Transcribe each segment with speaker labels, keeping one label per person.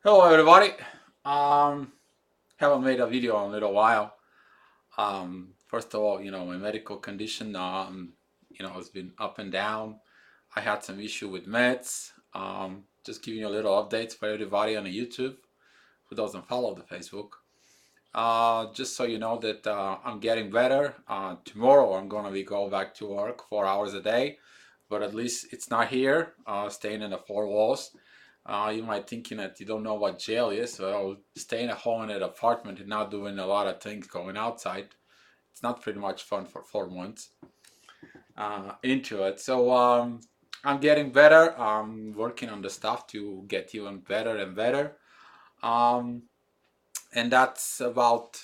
Speaker 1: Hello everybody. Um, haven't made a video in a little while. First of all, my medical condition, it's been up and down. I had some issue with meds. Just giving you a little updates for everybody on the YouTube who doesn't follow the Facebook. Just so you know that I'm getting better. Tomorrow I'm gonna be go back to work 4 hours a day, but at least it's not here, staying in the four walls. You might thinking that you don't know what jail is. Well, staying at home in an apartment and not doing a lot of things going outside. It's not pretty much fun for 4 months into it. So I'm getting better. I'm working on the stuff to get even better and better. Um, and that's about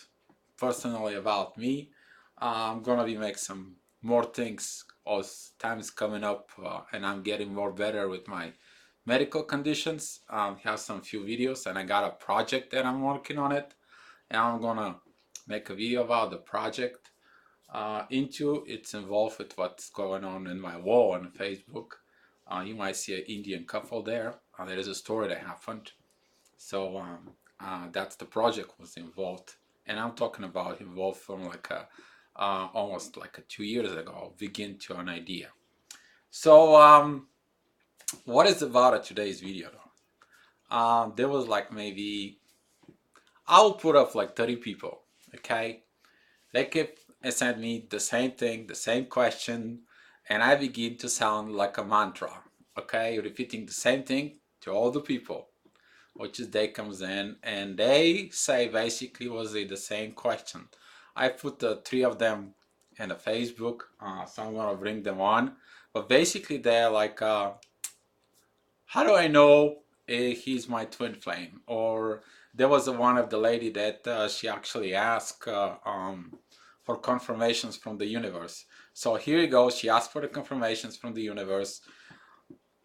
Speaker 1: personally about me. I'm gonna be make some more things as time's coming up, and I'm getting more better with my medical conditions. Have some few videos, and I got a project that I'm working on it, and I'm gonna make a video about the project. Into it's involved with what's going on in my wall on Facebook. You might see an Indian couple there. There is a story that happened. So that's the project was involved, and I'm talking about involved from like a almost like 2 years ago, begin to an idea. So what is about today's video though? There was like maybe I'll put up like 30 people. Okay, they kept send me the same thing, the same question, and I begin to sound like a mantra. Okay, repeating the same thing to all the people, which is they comes in and they say basically was it the same question. I put the three of them in the Facebook, so I'm gonna bring them on. But basically they're like, how do I know he's my twin flame? Or there was one of the lady that she actually asked for confirmations from the universe. So here you go. She asked for the confirmations from the universe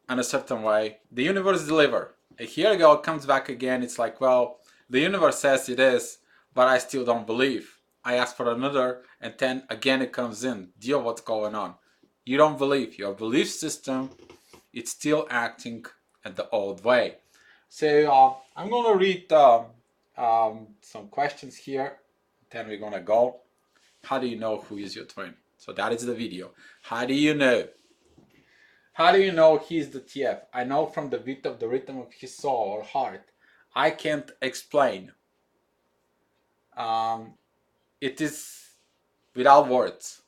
Speaker 1: in a certain way. The universe deliver. And here you go. It comes back again. It's like, well, the universe says it is, but I still don't believe. I ask for another, and then again it comes in. Deal what's going on. You don't believe. Your belief system, it's still acting at the old way. So I'm gonna read some questions here. Then we're gonna go. How do you know who is your twin? So that is the video. How do you know? How do you know he's the TF? I know from the beat of the rhythm of his soul or heart. I can't explain. Um, it is without words.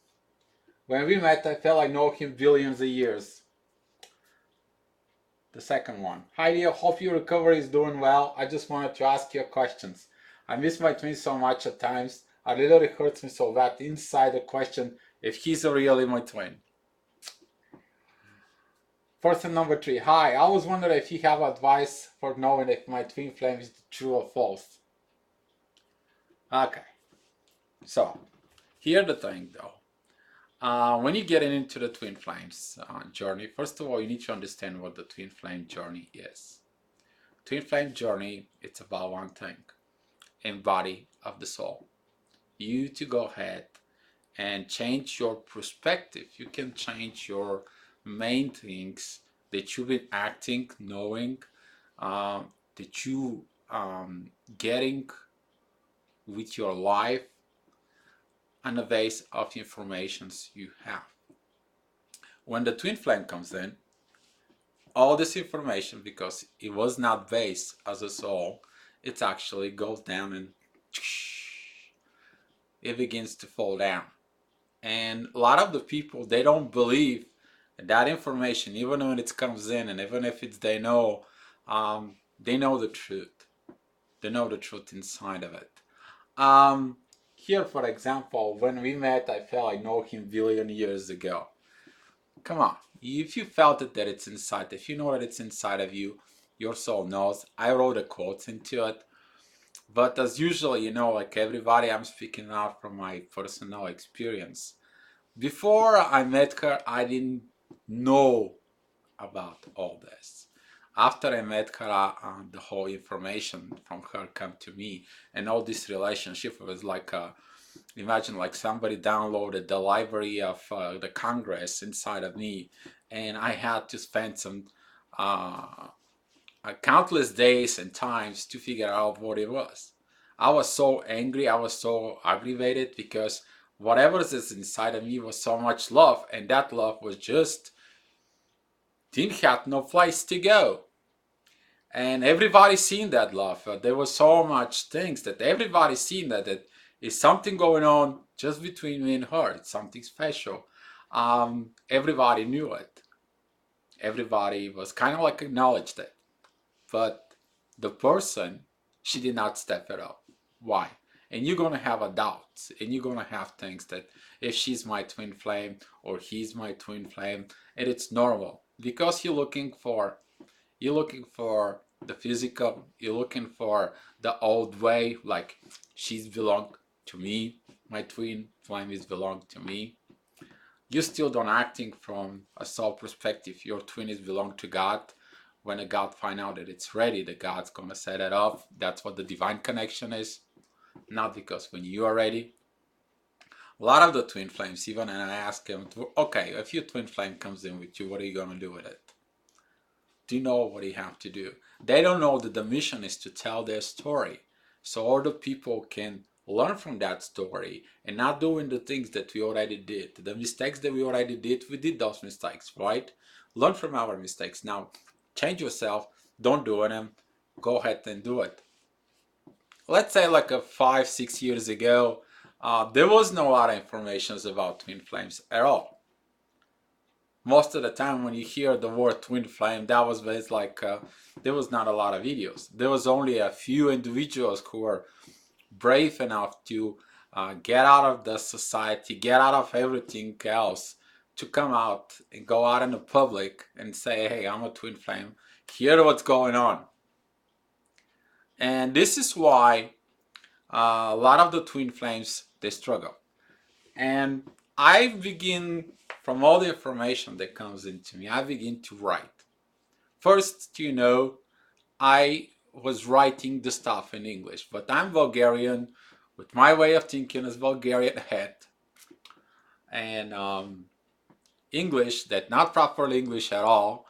Speaker 1: When we met, I felt I know him billions of years. The second one. Heidi, I hope your recovery is doing well. I just wanted to ask you questions. I miss my twin so much at times. It literally hurts me so bad inside the question if he's really my twin. Person number 3. Hi, I was wondering if you have advice for knowing if my twin flame is true or false. Okay, so here's the thing though. When you get into the twin flames journey, first of all, you need to understand what the twin flame journey is. Twin flame journey, it's about one thing, embody of the soul. You to go ahead and change your perspective. You can change your main things that you've been acting, knowing, that you getting with your life and a base of informations you have. When the twin flame comes in, all this information, because it was not based as a soul, it actually goes down and it begins to fall down. And a lot of the people, they don't believe that information, even when it comes in, and even if it's they know the truth. They know the truth inside of it. Here, for example, when we met, I felt I know him billion years ago. Come on, if you felt it that it's inside, if you know that it's inside of you, your soul knows. I wrote a quote into it, but as usual, like everybody, I'm speaking out from my personal experience. Before I met her, I didn't know about all this. After I met her, the whole information from her come to me, and all this relationship was like imagine like somebody downloaded the library of the Congress inside of me, and I had to spend some countless days and times to figure out what it was. I was so angry, I was so aggravated because whatever is inside of me was so much love, and that love was just didn't have no place to go. And everybody seen that love. There was so much things that everybody seen that is something going on just between me and her. It's something special. Everybody knew it. Everybody was kind of like acknowledged it. But the person, she did not step it up. Why? And you're gonna have a doubt, and you're gonna have things that if she's my twin flame or he's my twin flame, and it's normal because you're looking for the physical, you're looking for the old way, like she's belong to me, my twin flame is belong to me. You still don't acting from a soul perspective. Your twin is belong to God. When a God find out that it's ready, the God's gonna set it up. That's what the divine connection is. Not because when you are ready. A lot of the twin flames, even and I ask them, okay, if your twin flame comes in with you, what are you gonna do with it? Do you know what you have to do? They don't know that the mission is to tell their story, so other people can learn from that story and not doing the things that we already did. The mistakes that we already did, we did those mistakes, right? Learn from our mistakes. Now, change yourself. Don't do them. Go ahead and do it. Let's say like 5, 6 years ago, there was no lot of information about twin flames at all. Most of the time when you hear the word twin flame, that was based like there was not a lot of videos. There was only a few individuals who were brave enough to get out of the society, get out of everything else, to come out and go out in the public and say, hey, I'm a twin flame. Here's what's going on. And this is why a lot of the twin flames, they struggle. And I begin, from all the information that comes into me, I begin to write. First, I was writing the stuff in English, but I'm Bulgarian, with my way of thinking as Bulgarian head, and English that not proper English at all.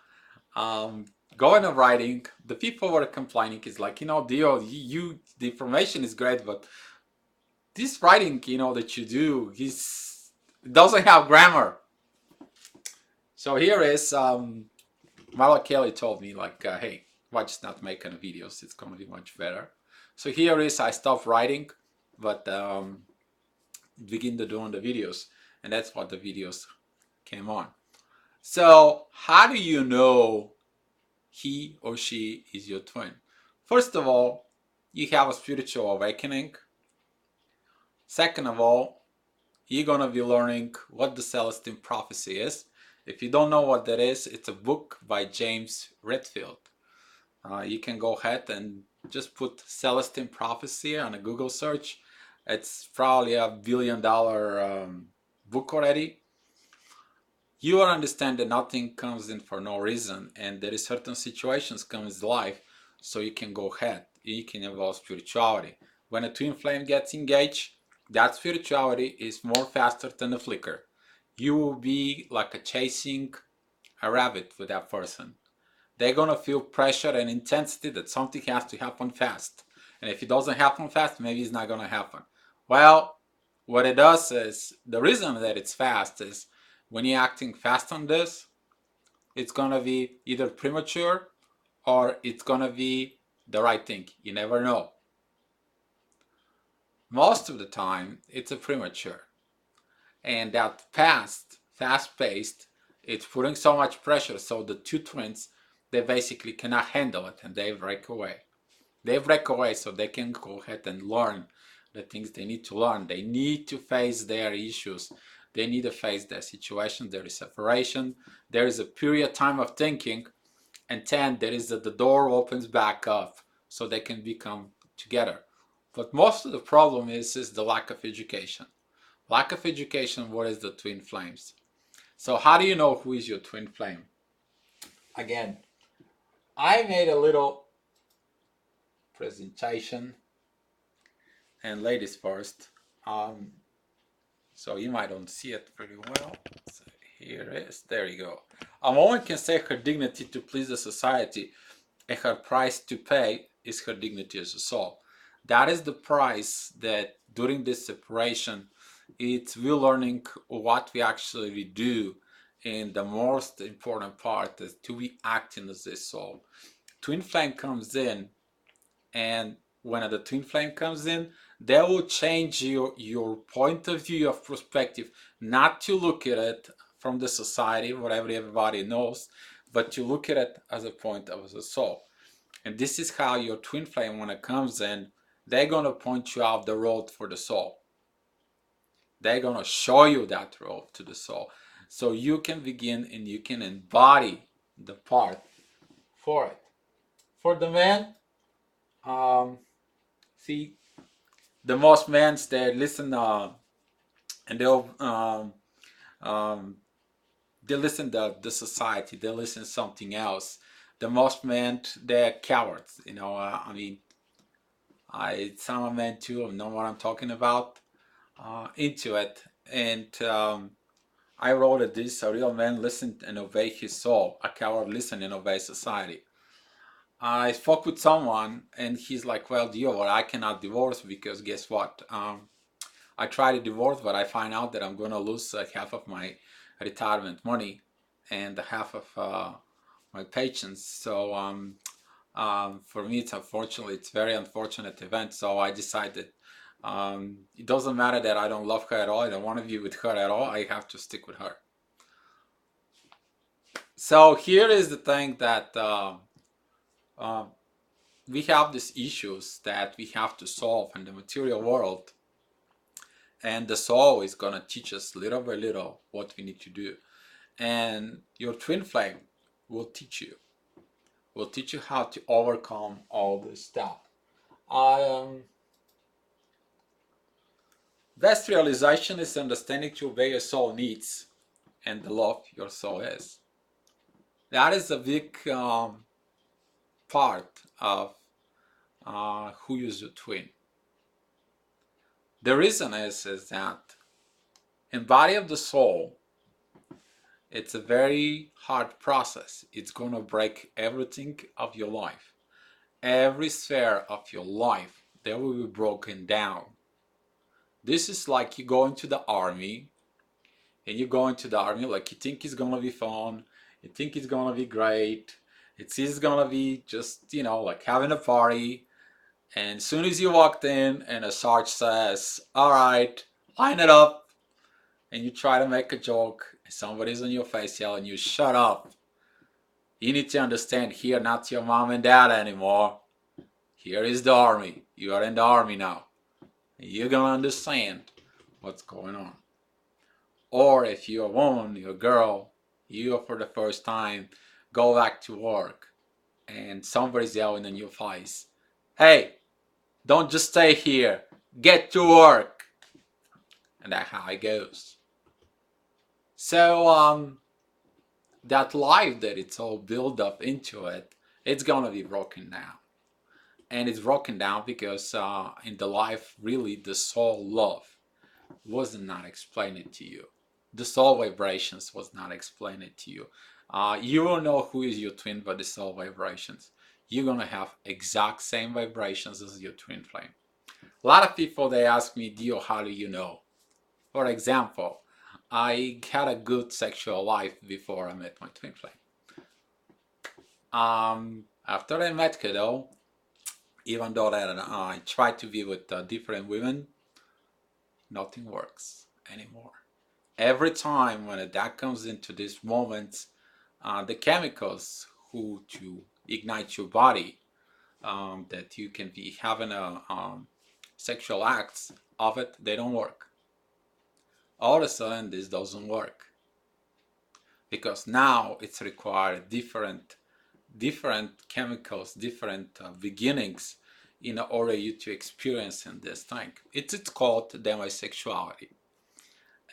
Speaker 1: Going and writing, the people were complaining is like, Dio, the information is great, but this writing, that you do, doesn't have grammar. So here is Marla Kelly told me like, hey, why just not making videos? It's gonna be much better. So here is I stopped writing, but begin to doing the videos, and that's what the videos came on. So how do you know he or she is your twin? First of all, you have a spiritual awakening. Second of all, you're gonna be learning what the Celestine prophecy is. If you don't know what that is, it's a book by James Redfield. You can go ahead and just put Celestine prophecy on a Google search. It's probably $1 billion book already. You will understand that nothing comes in for no reason, and there is certain situations comes in life, so you can go ahead. You can evolve spirituality. When a twin flame gets engaged, that spirituality is more faster than a flicker. You will be like a chasing a rabbit with that person. They're gonna feel pressure and intensity that something has to happen fast. And if it doesn't happen fast, maybe it's not gonna happen. Well, what it does is, the reason that it's fast is when you're acting fast on this, it's gonna be either premature or it's gonna be the right thing. You never know. Most of the time, it's a premature. And that fast-paced, it's putting so much pressure, so the two twins, they basically cannot handle it and they break away. They break away so they can go ahead and learn the things they need to learn. They need to face their issues. They need to face their situation. There is separation. There is a period of time of thinking, and then there is that the door opens back up so they can become together. But most of the problem is the lack of education. Lack of education, what is the twin flames? So how do you know who is your twin flame? Again, I made a little presentation, and ladies first. So you might don't see it pretty well. So here it is. There you go. A woman can stake her dignity to please the society. and her price to pay is her dignity as a soul. That is the price that during this separation, it's we learning what we actually do. And the most important part is to be acting as a soul. Twin flame comes in, and when the twin flame comes in, they will change your point of view of perspective, not to look at it from the society, whatever everybody knows, but to look at it as a point of the soul. And this is how your twin flame, when it comes in, they're gonna point you out the road for the soul. They're gonna show you that road to the soul, so you can begin and you can embody the part for it. For the man, um, see, the most men they listen and um, they listen to the society, they listen to something else. The most men they're cowards, I mean, some men too know what I'm talking about, into it. And I wrote it this: a real man listen and obey his soul, a coward listen and obey society. I spoke with someone and he's like, well, Dio, well, I cannot divorce because guess what, I try to divorce, but I find out that I'm going to lose half of my retirement money and half of my pensions. So for me, it's very unfortunate event. So I decided it doesn't matter that I don't love her at all. I don't want to be with her at all. I have to stick with her. So here is the thing that uh, we have these issues that we have to solve in the material world. And the soul is going to teach us little by little what we need to do. And your twin flame will teach you how to overcome all this stuff. Best realization is understanding to obey your soul needs and the love your soul is. That is a big part of who is your twin. The reason is that in body of the soul, it's a very hard process. It's going to break everything of your life. Every sphere of your life, they will be broken down. This is like you go into the army, and you go into the army like you think it's going to be fun, you think it's going to be great, it's going to be just, like having a party. And as soon as you walked in and a sergeant says, all right, line it up, and you try to make a joke, and somebody's on your face yelling, you shut up. You need to understand, here, not your mom and dad anymore. Here is the army. You are in the army now. You're gonna understand what's going on. Or if you're a woman, you're a girl, you for the first time go back to work and somebody's yelling in your face, hey, don't just stay here, get to work. And that's how it goes. So that life that it's all built up into it, it's gonna be broken down. And it's broken down because in the life, really, the soul love was not explained to you. The soul vibrations was not explained to you. You will know who is your twin by the soul vibrations. You're gonna have exact same vibrations as your twin flame. A lot of people, they ask me, Dio, how do you know? For example, I had a good sexual life before I met my twin flame. After I met her though, even though that I tried to be with different women, nothing works anymore. Every time when that comes into this moment, the chemicals who to ignite your body, that you can be having a sexual acts of it, they don't work. All of a sudden, this doesn't work because now it's required different chemicals, different beginnings in order you to experience in this thing. It's called demisexuality.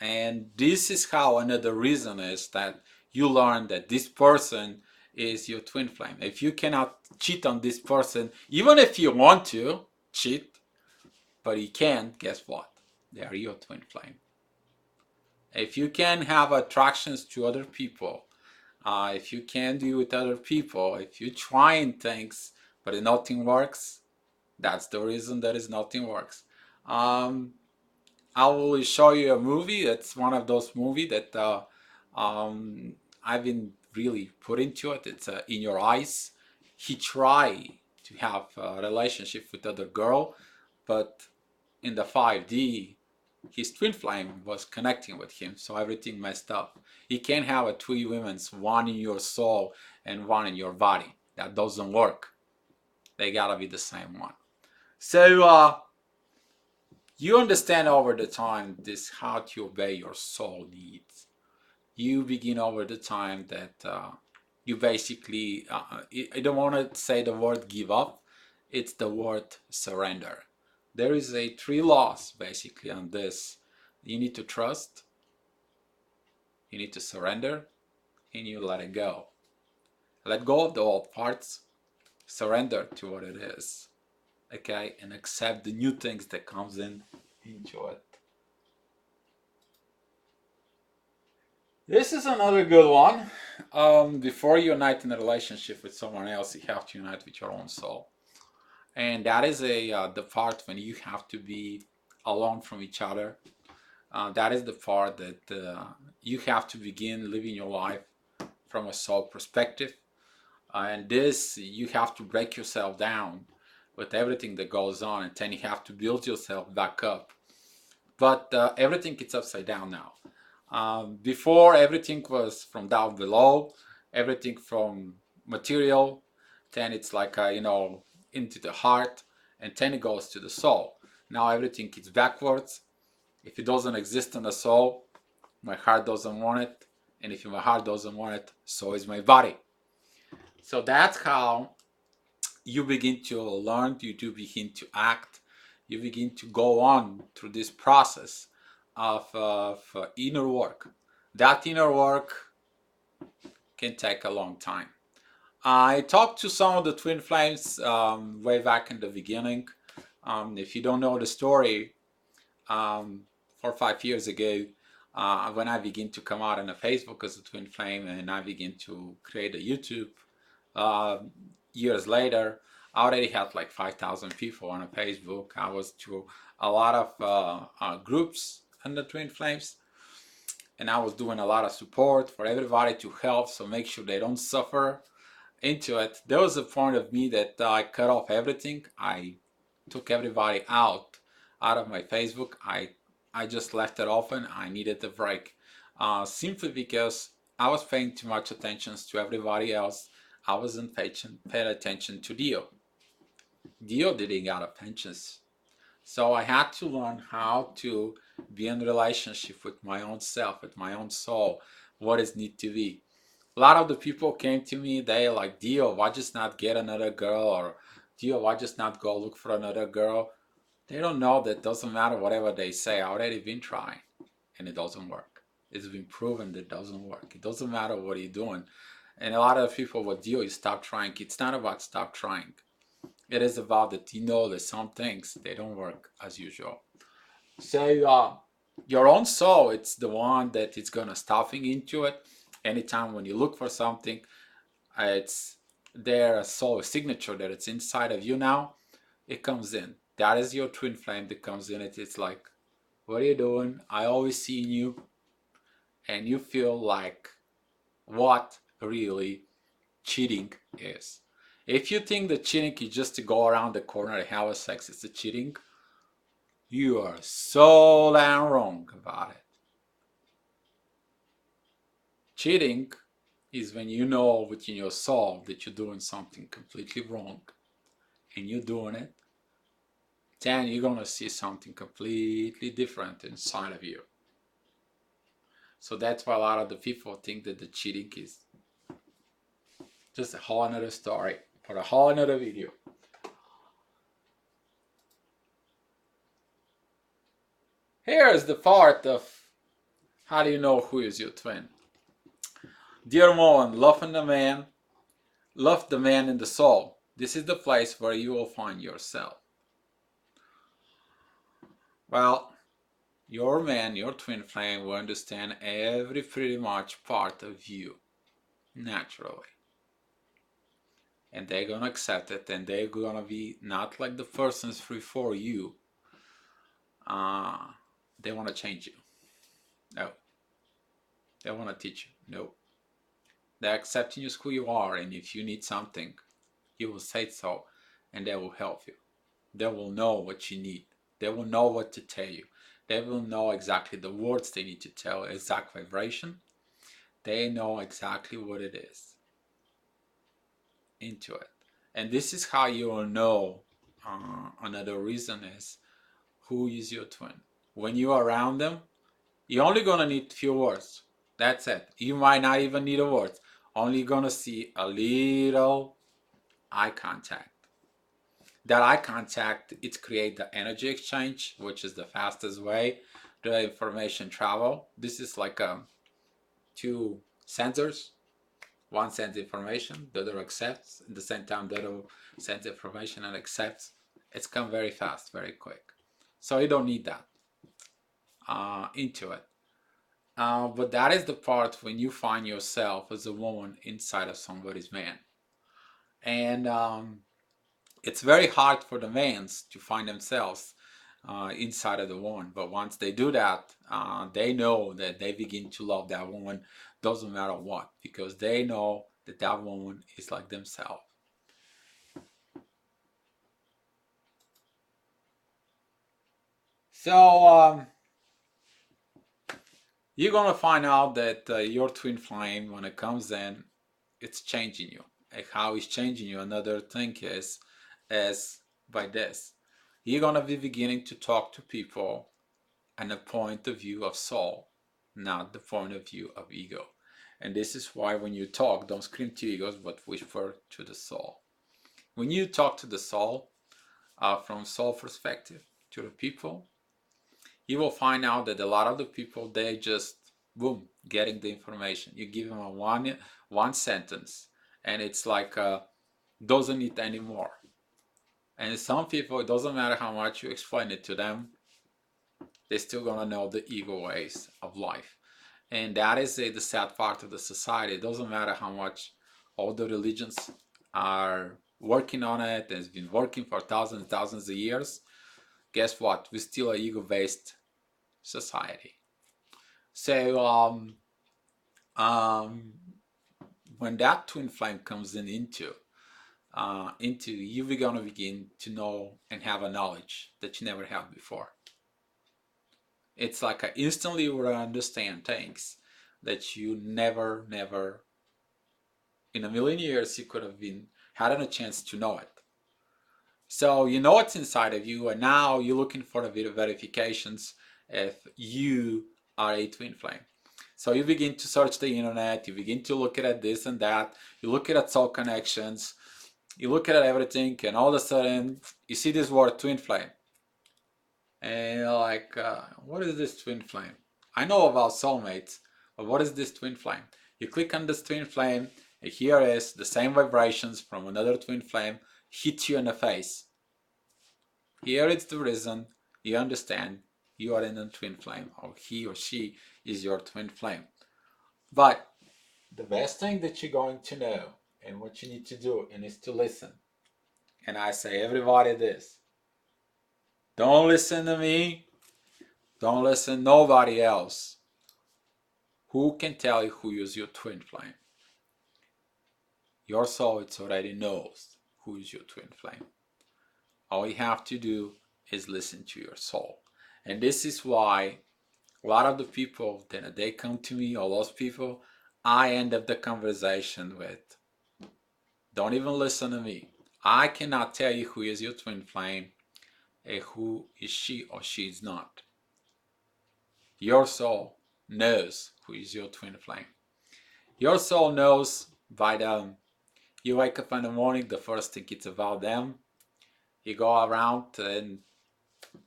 Speaker 1: And this is how another reason is that you learn that this person is your twin flame. If you cannot cheat on this person, even if you want to cheat, but you can't, guess what? They are your twin flame. If you can have attractions to other people, If you can't do with other people, if you're trying things but nothing works, that's the reason that is nothing works. Um, I will show you a movie. It's one of those movies that um, I've been really put into it. It's In Your Eyes. He tried to have a relationship with other girl, but in the 5D, his twin flame was connecting with him, so everything messed up. You can't have a two women's, one in your soul and one in your body. That doesn't work. They gotta be the same one. So you understand over the time this how to obey your soul needs. You begin over the time that you basically, I don't want to say the word give up, it's the word surrender. There is a three laws basically on this. You need to trust, you need to surrender, and you let it go. Let go of the old parts, surrender to what it is, okay, and accept the new things that comes in into it. This is another good one. Before you unite in a relationship with someone else, you have to unite with your own soul, and that is the part when you have to be alone from each other. That is the part that you have to begin living your life from a soul perspective, and this you have to break yourself down with everything that goes on, and then you have to build yourself back up. But everything is upside down now. Before everything was from down below, everything from material, then it's like into the heart, and then it goes to the soul. Now everything is backwards. If it doesn't exist in the soul, my heart doesn't want it, and if my heart doesn't want it, so is my body. So that's how you begin to learn, you do begin to act, you begin to go on through this process of inner work. That inner work can take a long time. I talked to some of the twin flames way back in the beginning. If you don't know the story, 4 or 5 years ago, when I began to come out on a Facebook as a twin flame, and I began to create a YouTube, uh, years later, I already had like 5,000 people on a Facebook. I was to a lot of groups in the twin flames, and I was doing a lot of support for everybody to help, so make sure they don't suffer into it. There was a point of me that I cut off everything. I took everybody out of my Facebook. I just left it open. I needed a break, simply because I was paying too much attention to everybody else. I wasn't paying attention to Dio. Dio didn't got attentions. So I had to learn how to be in relationship with my own self, with my own soul, what is need to be. A lot of the people came to me, they like, Dio, why just not get another girl? Or Dio, why just not go look for another girl? They don't know that doesn't matter whatever they say. I already been trying and it doesn't work. It's been proven that it doesn't work. It doesn't matter what you're doing. And a lot of people will Dio, you stop trying. It's not about stop trying. It is about that you know that some things they don't work as usual. So your own soul, it's the one that is gonna stuffing into it. Anytime when you look for something, it's their soul signature that it's inside of you now. It comes in. That is your twin flame that comes in. It's like, what are you doing? I always see you, and you feel like what really cheating is. If you think that cheating is just to go around the corner and have a sex, it's a cheating, you are so damn wrong about it. Cheating is when you know within your soul that you're doing something completely wrong and you're doing it, then you're gonna see something completely different inside of you. So that's why a lot of the people think that the cheating is just a whole another story for a whole another video. Here is the part of how do you know who is your twin. Dear one, love the man in the soul. This is the place where you will find yourself. Well, your man, your twin flame will understand every pretty much part of you. naturally. And they're gonna accept it, and they're gonna be not like the persons before you. Uh, they wanna change you. No. They wanna teach you. No. They're accepting you as who you are, and if you need something, you will say so, and they will help you. They will know what you need. They will know what to tell you. They will know exactly the words they need to tell, exact vibration. They know exactly what it is into it. And this is how you will know. Another reason is who is your twin. When you are around them, you're only gonna need few words. That's it. You might not even need a word. Only gonna see a little eye contact. That eye contact, it creates the energy exchange, which is the fastest way the information travel. This is like two sensors. One sends information, the other accepts. At the same time, the other sends information and accepts. It's come very fast, very quick. So you don't need that into it. But that is the part when you find yourself as a woman inside of somebody's man. And it's very hard for the men to find themselves inside of the woman. But once they do that, they know that they begin to love that woman, doesn't matter what, because they know that that woman is like themselves. So you're gonna find out that your twin flame, when it comes in, it's changing you. Like how it's changing you. Another thing is by this, you're gonna be beginning to talk to people and a point of view of soul, not the point of view of ego. And this is why when you talk, don't scream to egos, but whisper to the soul. When you talk to the soul, from soul perspective to the people, you will find out that a lot of the people, they just boom, getting the information. You give them a one sentence, and it's like doesn't need any more. And some people, it doesn't matter how much you explain it to them, they're still gonna know the ego ways of life. And that is the sad part of the society. It doesn't matter how much all the religions are working on it, and it's been working for thousands and thousands of years. Guess what? We're still an ego-based society. So um, when that twin flame comes into you're gonna begin to know and have a knowledge that you never had before. It's like instantly you will understand things that you never in a million years you could have been had a chance to know it. So you know what's inside of you, and now you're looking for the verifications if you are a twin flame. So you begin to search the internet, you begin to look at this and that, you look at soul connections, you look at everything, and all of a sudden you see this word twin flame. And you're like, what is this twin flame? I know about soulmates, but what is this twin flame? You click on this twin flame, and here is the same vibrations from another twin flame hit you in the face. Here is the reason you understand you are in a twin flame, or he or she is your twin flame. But the best thing that you're going to know and what you need to do is to listen. And I say everybody this. Don't listen to me. Don't listen to nobody else. Who can tell you who is your twin flame? Your soul it already knows who is your twin flame. All you have to do is listen to your soul. And this is why a lot of the people that they come to me, all those people, I end up the conversation with, don't even listen to me. I cannot tell you who is your twin flame and who is she or she is not. Your soul knows who is your twin flame. Your soul knows by them. You wake up in the morning, the first thing it's about them. You go around and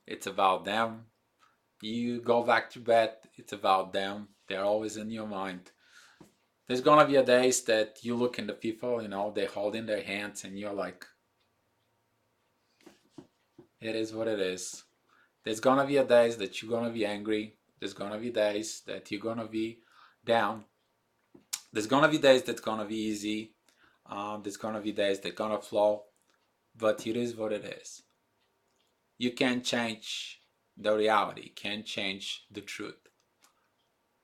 Speaker 1: it's about them. You go back to bed, it's about them. They're always in your mind. There's gonna be a days that you look in the people, they're holding their hands and you're like, it is what it is. There's gonna be a days that you're gonna be angry. There's gonna be days that you're gonna be down. There's gonna be days that's gonna be easy. There's gonna be days that gonna flow, but it is what it is. You can't change the reality. You can't change the truth.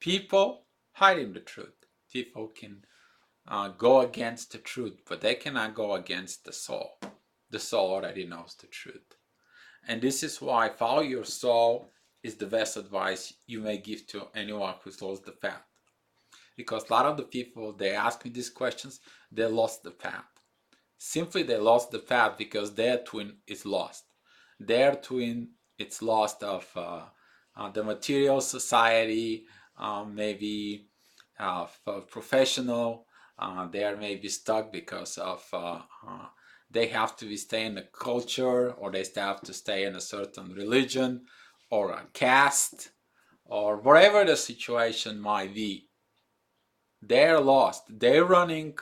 Speaker 1: People hiding the truth. People can go against the truth, but they cannot go against the soul. The soul already knows the truth. And this is why follow your soul is the best advice you may give to anyone who's lost the path. Because a lot of the people, they ask me these questions, they lost the path. Simply they lost the path because their twin is lost. Their twin is lost of the material society, maybe of professional. They are maybe stuck because of they have to stay in a culture, or they have to stay in a certain religion or a caste, or whatever the situation might be. They're lost. They're running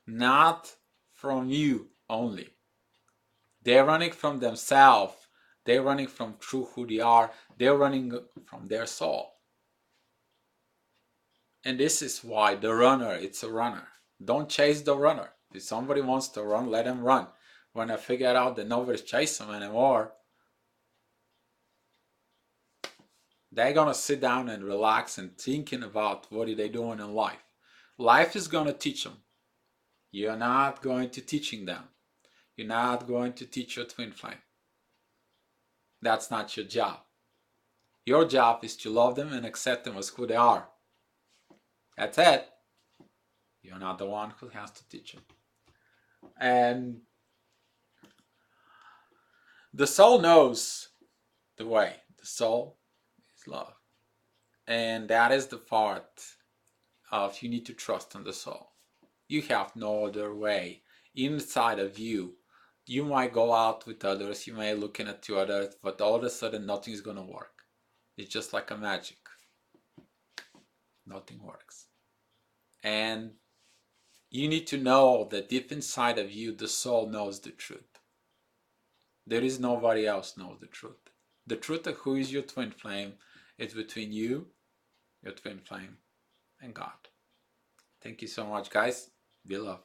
Speaker 1: not from you only. They're running from themselves. They're running from true who they are. They're running from their soul. And this is why the runner, it's a runner. Don't chase the runner. If somebody wants to run, let them run. When I figure out that nobody's chasing them anymore, they're gonna sit down and relax and thinking about what are they doing in life. Life is gonna teach them. You're not going to teaching them. You're not going to teach your twin flame. That's not your job. Your job is to love them and accept them as who they are. That's it. You're not the one who has to teach them. And the soul knows the way. The soul is love. And that is the part of you need to trust in the soul. You have no other way. Inside of you, you might go out with others, you may looking at two others, but all of a sudden nothing is gonna work. It's just like a magic. Nothing works. And you need to know that deep inside of you, the soul knows the truth. There is nobody else knows the truth. The truth of who is your twin flame is between you, your twin flame, and God. Thank you so much, guys. Be loved.